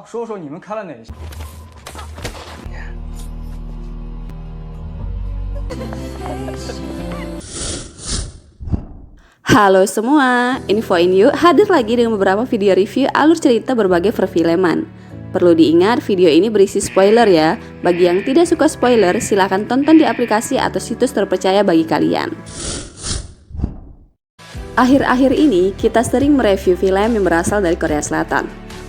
说说你们看了哪些？ Halo semua, Info In You hadir lagi dengan beberapa video review alur cerita berbagai perfilman. Perlu diingat, video ini berisi spoiler ya. Bagi yang tidak suka spoiler, silahkan tonton di aplikasi atau situs terpercaya bagi kalian. Akhir-akhir ini, kita sering mereview film yang berasal dari Korea Selatan.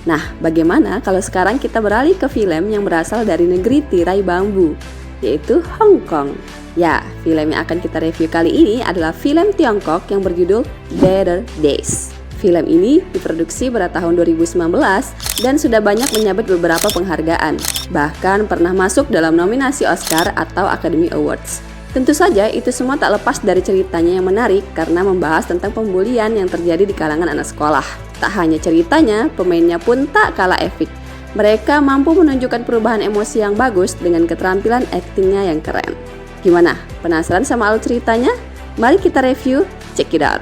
Nah, bagaimana kalau sekarang kita beralih ke film yang berasal dari negeri tirai bambu, yaitu Hong Kong. Ya, film yang akan kita review kali ini adalah film Tiongkok yang berjudul Better Days. Film ini diproduksi pada tahun 2019 dan sudah banyak menyabet beberapa penghargaan. Bahkan pernah masuk dalam nominasi Oscar atau Academy Awards. Tentu saja itu semua tak lepas dari ceritanya yang menarik karena membahas tentang pembulian yang terjadi di kalangan anak sekolah. Tak hanya ceritanya, pemainnya pun tak kalah epik. Mereka mampu menunjukkan perubahan emosi yang bagus dengan keterampilan aktingnya yang keren. Gimana? Penasaran sama alur ceritanya? Mari kita review, check it out.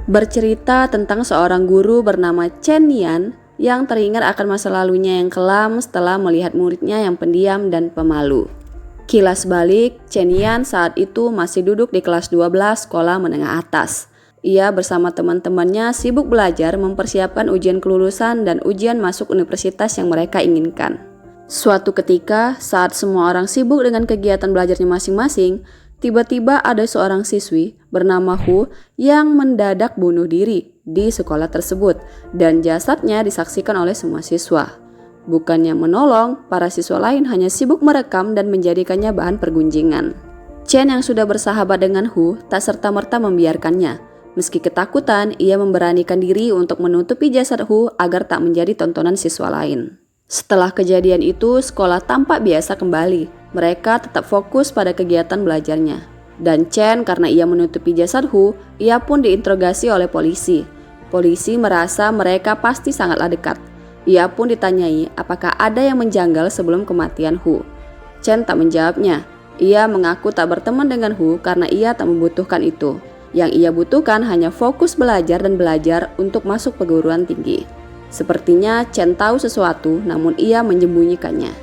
Bercerita tentang seorang guru bernama Chen Yan yang teringat akan masa lalunya yang kelam setelah melihat muridnya yang pendiam dan pemalu. Kilas balik, Chen Yan saat itu masih duduk di kelas 12 sekolah menengah atas. Ia bersama teman-temannya sibuk belajar mempersiapkan ujian kelulusan dan ujian masuk universitas yang mereka inginkan. Suatu ketika, saat semua orang sibuk dengan kegiatan belajarnya masing-masing, tiba-tiba ada seorang siswi bernama Hu yang mendadak bunuh diri di sekolah tersebut dan jasadnya disaksikan oleh semua siswa. Bukannya menolong, para siswa lain hanya sibuk merekam dan menjadikannya bahan pergunjingan. Chen yang sudah bersahabat dengan Hu tak serta-merta membiarkannya. Meski ketakutan, ia memberanikan diri untuk menutupi jasad Hu agar tak menjadi tontonan siswa lain. Setelah kejadian itu, sekolah tampak biasa kembali. Mereka tetap fokus pada kegiatan belajarnya. Dan Chen karena ia menutupi jasad Hu, ia pun diinterogasi oleh polisi. Polisi merasa mereka pasti sangatlah dekat. Ia pun ditanyai apakah ada yang menjanggal sebelum kematian Hu. Chen tak menjawabnya. Ia mengaku tak berteman dengan Hu karena ia tak membutuhkan itu. Yang ia butuhkan hanya fokus belajar dan belajar untuk masuk perguruan tinggi. Sepertinya Chen tahu sesuatu namun ia menyembunyikannya.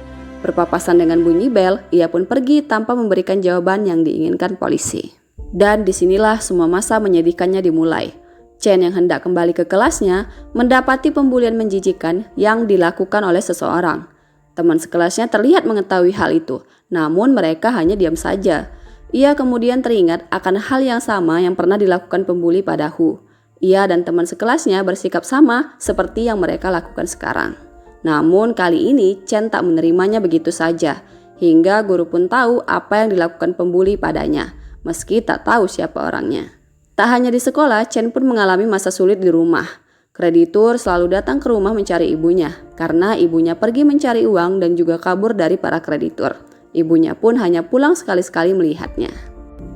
Berpapasan dengan bunyi bel, ia pun pergi tanpa memberikan jawaban yang diinginkan polisi. Dan disinilah semua masa menyedihkannya dimulai. Chen yang hendak kembali ke kelasnya mendapati pembulian menjijikan yang dilakukan oleh seseorang. Teman sekelasnya terlihat mengetahui hal itu, namun mereka hanya diam saja. Ia kemudian teringat akan hal yang sama yang pernah dilakukan pembuli pada Hu. Ia dan teman sekelasnya bersikap sama seperti yang mereka lakukan sekarang. Namun kali ini Chen tak menerimanya begitu saja, hingga guru pun tahu apa yang dilakukan pembuli padanya, meski tak tahu siapa orangnya. Tak hanya di sekolah, Chen pun mengalami masa sulit di rumah. Kreditur selalu datang ke rumah mencari ibunya, karena ibunya pergi mencari uang dan juga kabur dari para kreditur. Ibunya pun hanya pulang sekali-sekali melihatnya.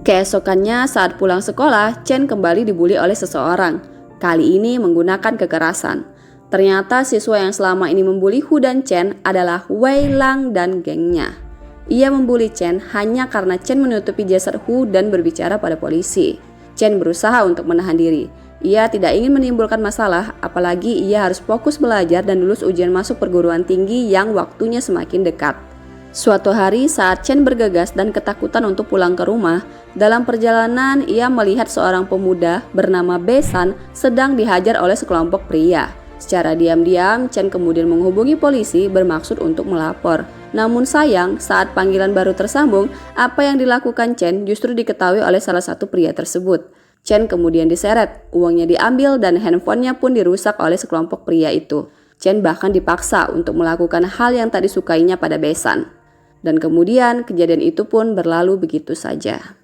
Keesokannya saat pulang sekolah, Chen kembali dibuli oleh seseorang. Kali ini menggunakan kekerasan. Ternyata siswa yang selama ini membuli Hu dan Chen adalah Wei Lang dan gengnya. Ia membuli Chen hanya karena Chen menutupi jasad Hu dan berbicara pada polisi. Chen berusaha untuk menahan diri. Ia tidak ingin menimbulkan masalah, apalagi ia harus fokus belajar dan lulus ujian masuk perguruan tinggi yang waktunya semakin dekat. Suatu hari saat Chen bergegas dan ketakutan untuk pulang ke rumah, dalam perjalanan ia melihat seorang pemuda bernama Besan sedang dihajar oleh sekelompok pria. Secara diam-diam, Chen kemudian menghubungi polisi bermaksud untuk melapor. Namun sayang, saat panggilan baru tersambung, apa yang dilakukan Chen justru diketahui oleh salah satu pria tersebut. Chen kemudian diseret, uangnya diambil dan handphonenya pun dirusak oleh sekelompok pria itu. Chen bahkan dipaksa untuk melakukan hal yang tak disukainya pada Besan. Dan kemudian kejadian itu pun berlalu begitu saja.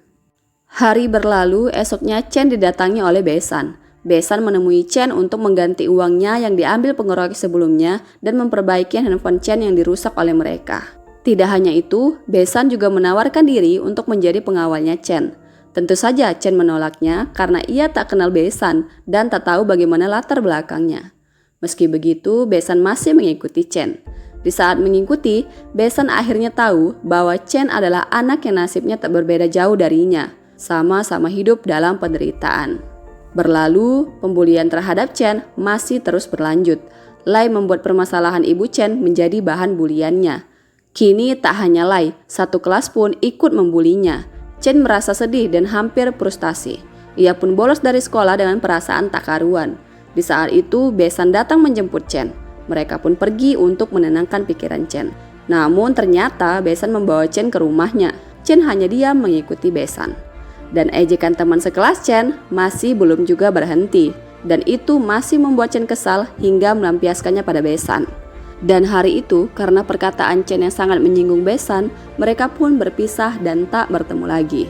Hari berlalu, esoknya Chen didatangi oleh Besan. Besan menemui Chen untuk mengganti uangnya yang diambil pengeroyok sebelumnya dan memperbaiki handphone Chen yang dirusak oleh mereka. Tidak hanya itu, Besan juga menawarkan diri untuk menjadi pengawalnya Chen. Tentu saja Chen menolaknya karena ia tak kenal Besan dan tak tahu bagaimana latar belakangnya. Meski begitu, Besan masih mengikuti Chen. Di saat mengikuti, Besan akhirnya tahu bahwa Chen adalah anak yang nasibnya tak berbeda jauh darinya, sama-sama hidup dalam penderitaan. Berlalu, pembulian terhadap Chen masih terus berlanjut. Lai membuat permasalahan ibu Chen menjadi bahan buliannya. Kini tak hanya Lai, satu kelas pun ikut membulinya. Chen merasa sedih dan hampir frustasi. Ia pun bolos dari sekolah dengan perasaan tak karuan. Di saat itu, Besan datang menjemput Chen. Mereka pun pergi untuk menenangkan pikiran Chen. Namun ternyata Besan membawa Chen ke rumahnya. Chen hanya diam mengikuti Besan. Dan ejekan teman sekelas Chen masih belum juga berhenti. Dan itu masih membuat Chen kesal hingga melampiaskannya pada Besan. Dan hari itu karena perkataan Chen yang sangat menyinggung Besan, mereka pun berpisah dan tak bertemu lagi.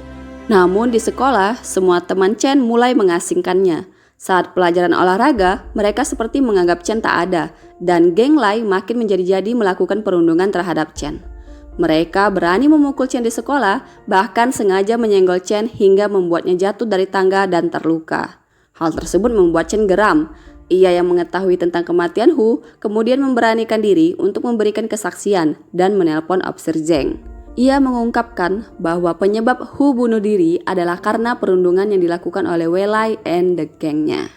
Namun di sekolah, semua teman Chen mulai mengasingkannya. Saat pelajaran olahraga, mereka seperti menganggap Chen tak ada, dan geng Lai makin menjadi-jadi melakukan perundungan terhadap Chen. Mereka berani memukul Chen di sekolah, bahkan sengaja menyenggol Chen hingga membuatnya jatuh dari tangga dan terluka. Hal tersebut membuat Chen geram. Ia yang mengetahui tentang kematian Hu kemudian memberanikan diri untuk memberikan kesaksian dan menelpon Officer Zheng. Ia mengungkapkan bahwa penyebab Hu bunuh diri adalah karena perundungan yang dilakukan oleh Wei Lai and the gengnya.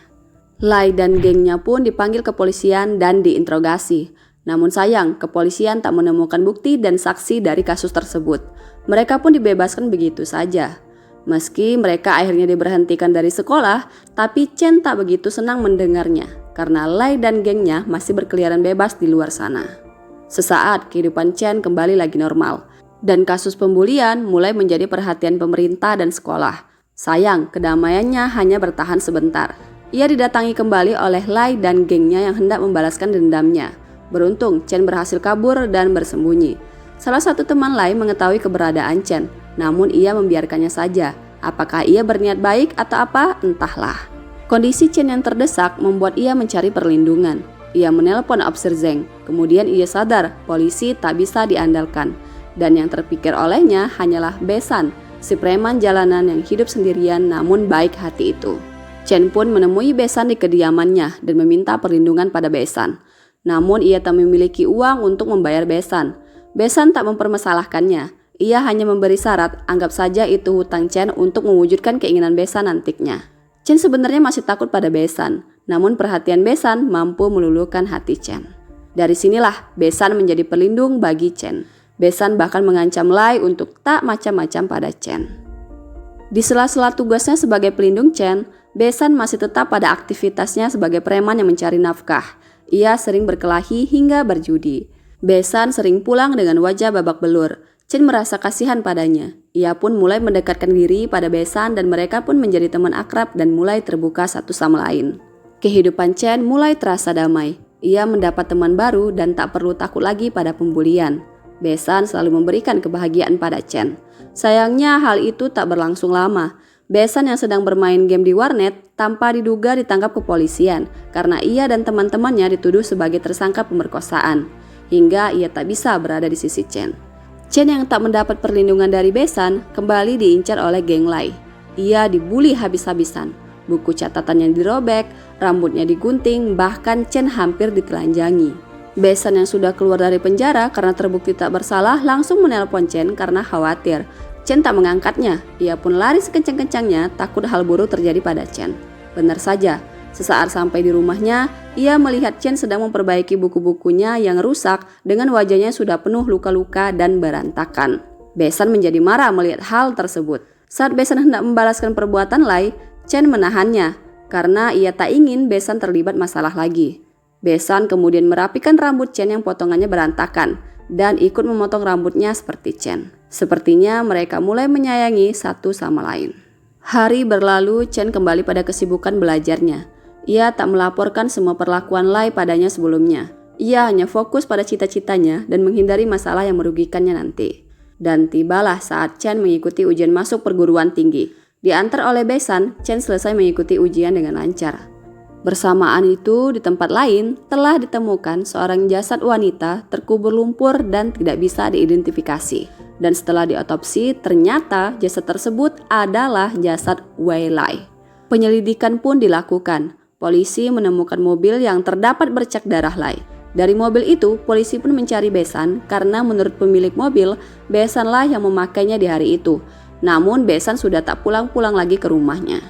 Lai dan gengnya pun dipanggil kepolisian dan diinterogasi. Namun sayang, kepolisian tak menemukan bukti dan saksi dari kasus tersebut. Mereka pun dibebaskan begitu saja. Meski mereka akhirnya diberhentikan dari sekolah, tapi Chen tak begitu senang mendengarnya karena Lai dan gengnya masih berkeliaran bebas di luar sana. Sesaat kehidupan Chen kembali lagi normal dan kasus pembulian mulai menjadi perhatian pemerintah dan sekolah. Sayang, kedamaiannya hanya bertahan sebentar. Ia didatangi kembali oleh Lai dan gengnya yang hendak membalaskan dendamnya. Beruntung, Chen berhasil kabur dan bersembunyi. Salah satu teman Lai mengetahui keberadaan Chen, namun ia membiarkannya saja. Apakah ia berniat baik atau apa? Entahlah. Kondisi Chen yang terdesak membuat ia mencari perlindungan. Ia menelpon Officer Zheng, kemudian ia sadar polisi tak bisa diandalkan. Dan yang terpikir olehnya hanyalah Besan, si preman jalanan yang hidup sendirian namun baik hati itu. Chen pun menemui Besan di kediamannya dan meminta perlindungan pada Besan. Namun ia tak memiliki uang untuk membayar Besan. Besan tak mempermasalahkannya. Ia hanya memberi syarat, anggap saja itu hutang Chen untuk mewujudkan keinginan Besan nantinya. Chen sebenarnya masih takut pada Besan, namun perhatian Besan mampu meluluhkan hati Chen. Dari sinilah Besan menjadi pelindung bagi Chen. Besan bahkan mengancam Lai untuk tak macam-macam pada Chen. Di sela-sela tugasnya sebagai pelindung Chen, Besan masih tetap pada aktivitasnya sebagai preman yang mencari nafkah. Ia sering berkelahi hingga berjudi. Besan sering pulang dengan wajah babak belur. Chen merasa kasihan padanya. Ia pun mulai mendekatkan diri pada Besan dan mereka pun menjadi teman akrab dan mulai terbuka satu sama lain. Kehidupan Chen mulai terasa damai. Ia mendapat teman baru dan tak perlu takut lagi pada pembulian. Besan selalu memberikan kebahagiaan pada Chen. Sayangnya hal itu tak berlangsung lama. Besan yang sedang bermain game di warnet tanpa diduga ditangkap kepolisian karena ia dan teman-temannya dituduh sebagai tersangka pemerkosaan. Hingga ia tak bisa berada di sisi Chen. Chen yang tak mendapat perlindungan dari Besan kembali diincar oleh geng Lai. Ia dibuli habis-habisan. Buku catatannya dirobek, rambutnya digunting, bahkan Chen hampir ditelanjangi. Besan yang sudah keluar dari penjara karena terbukti tak bersalah langsung menelpon Chen karena khawatir. Chen tak mengangkatnya, ia pun lari sekencang-kencangnya takut hal buruk terjadi pada Chen. Benar saja, sesaat sampai di rumahnya, ia melihat Chen sedang memperbaiki buku-bukunya yang rusak dengan wajahnya sudah penuh luka-luka dan berantakan. Besan menjadi marah melihat hal tersebut. Saat Besan hendak membalaskan perbuatan Lai, Chen menahannya karena ia tak ingin Besan terlibat masalah lagi. Besan kemudian merapikan rambut Chen yang potongannya berantakan dan ikut memotong rambutnya seperti Chen. Sepertinya mereka mulai menyayangi satu sama lain. Hari berlalu, Chen kembali pada kesibukan belajarnya. Ia tak melaporkan semua perlakuan Lai padanya sebelumnya. Ia hanya fokus pada cita-citanya dan menghindari masalah yang merugikannya nanti. Dan tibalah saat Chen mengikuti ujian masuk perguruan tinggi. Diantar oleh Besan, Chen selesai mengikuti ujian dengan lancar. Bersamaan itu, di tempat lain telah ditemukan seorang jasad wanita terkubur lumpur dan tidak bisa diidentifikasi. Dan setelah diotopsi, ternyata jasad tersebut adalah jasad Wei Lai. Penyelidikan pun dilakukan. Polisi menemukan mobil yang terdapat bercak darah Lai. Dari mobil itu, polisi pun mencari Besan karena menurut pemilik mobil, Besanlah yang memakainya di hari itu. Namun Besan sudah tak pulang-pulang lagi ke rumahnya.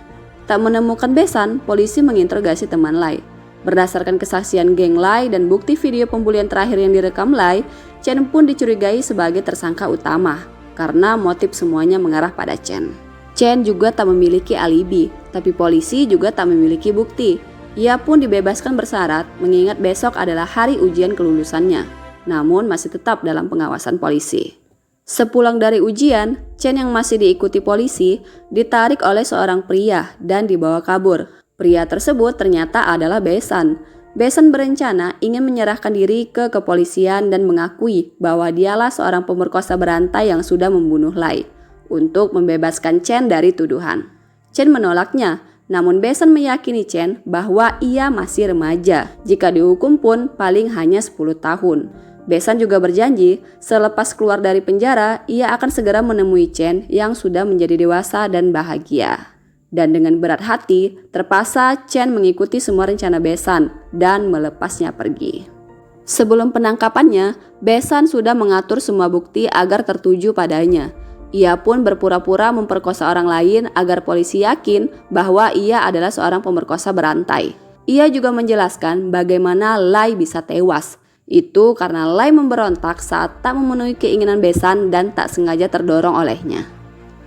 tak menemukan Besan, polisi menginterogasi teman Lai. Berdasarkan kesaksian geng Lai dan bukti video pembulian terakhir yang direkam Lai, Chen pun dicurigai sebagai tersangka utama karena motif semuanya mengarah pada Chen. Chen juga tak memiliki alibi, tapi polisi juga tak memiliki bukti. Ia pun dibebaskan bersyarat mengingat besok adalah hari ujian kelulusannya, namun masih tetap dalam pengawasan polisi. Sepulang dari ujian, Chen yang masih diikuti polisi ditarik oleh seorang pria dan dibawa kabur. Pria tersebut ternyata adalah Besan. Besan berencana ingin menyerahkan diri ke kepolisian dan mengakui bahwa dialah seorang pemerkosa berantai yang sudah membunuh Lai untuk membebaskan Chen dari tuduhan. Chen menolaknya, namun Besan meyakini Chen bahwa ia masih remaja. Jika dihukum pun paling hanya 10 tahun. Besan juga berjanji selepas keluar dari penjara, ia akan segera menemui Chen yang sudah menjadi dewasa dan bahagia. Dan dengan berat hati, terpaksa Chen mengikuti semua rencana Besan dan melepasnya pergi. Sebelum penangkapannya, Besan sudah mengatur semua bukti agar tertuju padanya. Ia pun berpura-pura memperkosa orang lain agar polisi yakin bahwa ia adalah seorang pemerkosa berantai. Ia juga menjelaskan bagaimana Lai bisa tewas. Itu karena Lai memberontak saat tak memenuhi keinginan Besan dan tak sengaja terdorong olehnya.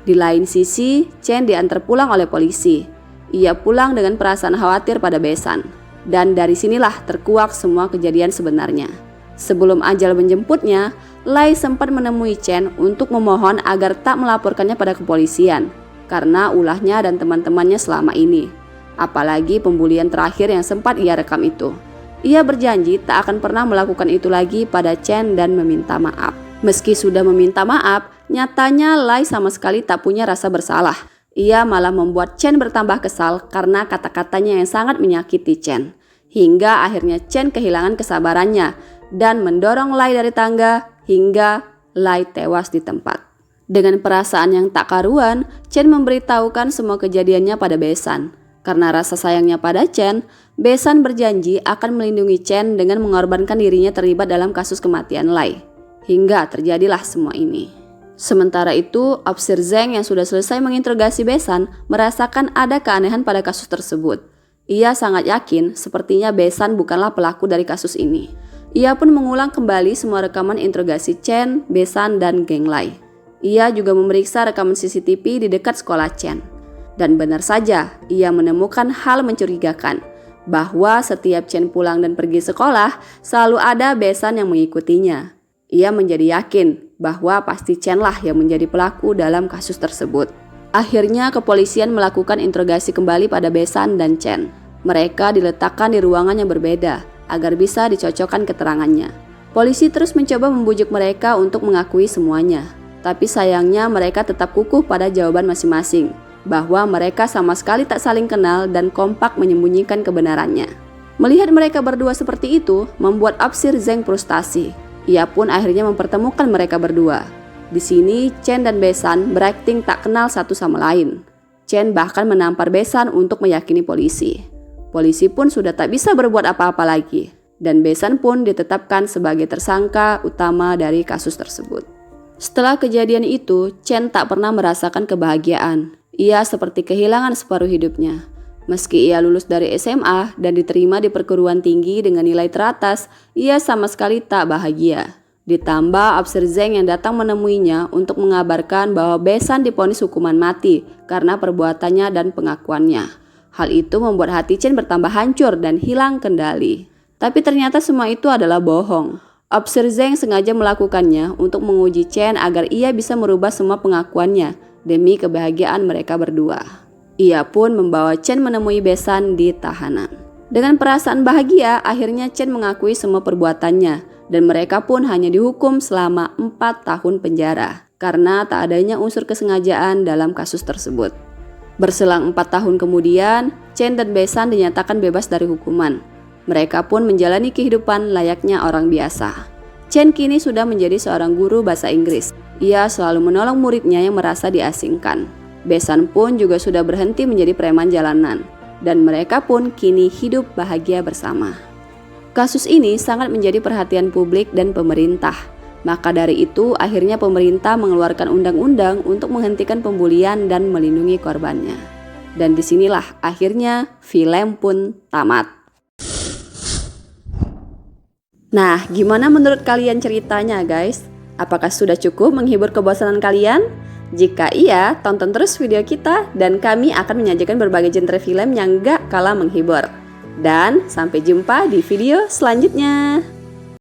Di lain sisi, Chen diantar pulang oleh polisi. Ia pulang dengan perasaan khawatir pada Besan. Dan dari sinilah terkuak semua kejadian sebenarnya. Sebelum ajal menjemputnya, Lai sempat menemui Chen untuk memohon agar tak melaporkannya pada kepolisian karena ulahnya dan teman-temannya selama ini. Apalagi pembulian terakhir yang sempat ia rekam itu. Ia berjanji tak akan pernah melakukan itu lagi pada Chen dan meminta maaf. Meski sudah meminta maaf, nyatanya Lai sama sekali tak punya rasa bersalah. Ia malah membuat Chen bertambah kesal karena kata-katanya yang sangat menyakiti Chen. Hingga akhirnya Chen kehilangan kesabarannya dan mendorong Lai dari tangga hingga Lai tewas di tempat. Dengan perasaan yang tak karuan, Chen memberitahukan semua kejadiannya pada Besan. Karena rasa sayangnya pada Chen, Besan berjanji akan melindungi Chen dengan mengorbankan dirinya terlibat dalam kasus kematian Lai. Hingga terjadilah semua ini. Sementara itu, Officer Zeng yang sudah selesai menginterogasi Besan merasakan ada keanehan pada kasus tersebut. Ia sangat yakin sepertinya Besan bukanlah pelaku dari kasus ini. Ia pun mengulang kembali semua rekaman interogasi Chen, Besan, dan geng Lai. Ia juga memeriksa rekaman CCTV di dekat sekolah Chen. Dan benar saja, ia menemukan hal mencurigakan, bahwa setiap Chen pulang dan pergi sekolah, selalu ada Besan yang mengikutinya. Ia menjadi yakin bahwa pasti Chen lah yang menjadi pelaku dalam kasus tersebut. Akhirnya kepolisian melakukan interogasi kembali pada Besan dan Chen. Mereka diletakkan di ruangan yang berbeda agar bisa dicocokkan keterangannya. Polisi terus mencoba membujuk mereka untuk mengakui semuanya. Tapi sayangnya mereka tetap kukuh pada jawaban masing-masing, bahwa mereka sama sekali tak saling kenal dan kompak menyembunyikan kebenarannya. Melihat mereka berdua seperti itu, membuat Officer Zeng frustasi. Ia pun akhirnya mempertemukan mereka berdua. Di sini, Chen dan Besan berakting tak kenal satu sama lain. Chen bahkan menampar Besan untuk meyakini polisi. Polisi pun sudah tak bisa berbuat apa-apa lagi. Dan Besan pun ditetapkan sebagai tersangka utama dari kasus tersebut. Setelah kejadian itu, Chen tak pernah merasakan kebahagiaan. Ia seperti kehilangan separuh hidupnya. Meski ia lulus dari SMA dan diterima di perguruan tinggi dengan nilai teratas, ia sama sekali tak bahagia. Ditambah Officer Zeng yang datang menemuinya untuk mengabarkan bahwa Besan divonis hukuman mati karena perbuatannya dan pengakuannya. Hal itu membuat hati Chen bertambah hancur dan hilang kendali. Tapi ternyata semua itu adalah bohong. Officer Zeng sengaja melakukannya untuk menguji Chen agar ia bisa merubah semua pengakuannya demi kebahagiaan mereka berdua. Ia pun membawa Chen menemui Besan di tahanan. Dengan perasaan bahagia, akhirnya Chen mengakui semua perbuatannya dan mereka pun hanya dihukum selama 4 tahun penjara karena tak adanya unsur kesengajaan dalam kasus tersebut. Berselang 4 tahun kemudian, Chen dan Besan dinyatakan bebas dari hukuman. Mereka pun menjalani kehidupan layaknya orang biasa. Chen kini sudah menjadi seorang guru bahasa Inggris. Ia selalu menolong muridnya yang merasa diasingkan. Besan pun juga sudah berhenti menjadi preman jalanan, dan mereka pun kini hidup bahagia bersama. Kasus ini sangat menjadi perhatian publik dan pemerintah. Maka dari itu, akhirnya pemerintah mengeluarkan undang-undang untuk menghentikan pembulian dan melindungi korbannya. Dan disinilah akhirnya film pun tamat. Nah, gimana menurut kalian ceritanya guys? Apakah sudah cukup menghibur kebosanan kalian? Jika iya, tonton terus video kita dan kami akan menyajikan berbagai genre film yang gak kalah menghibur. Dan sampai jumpa di video selanjutnya.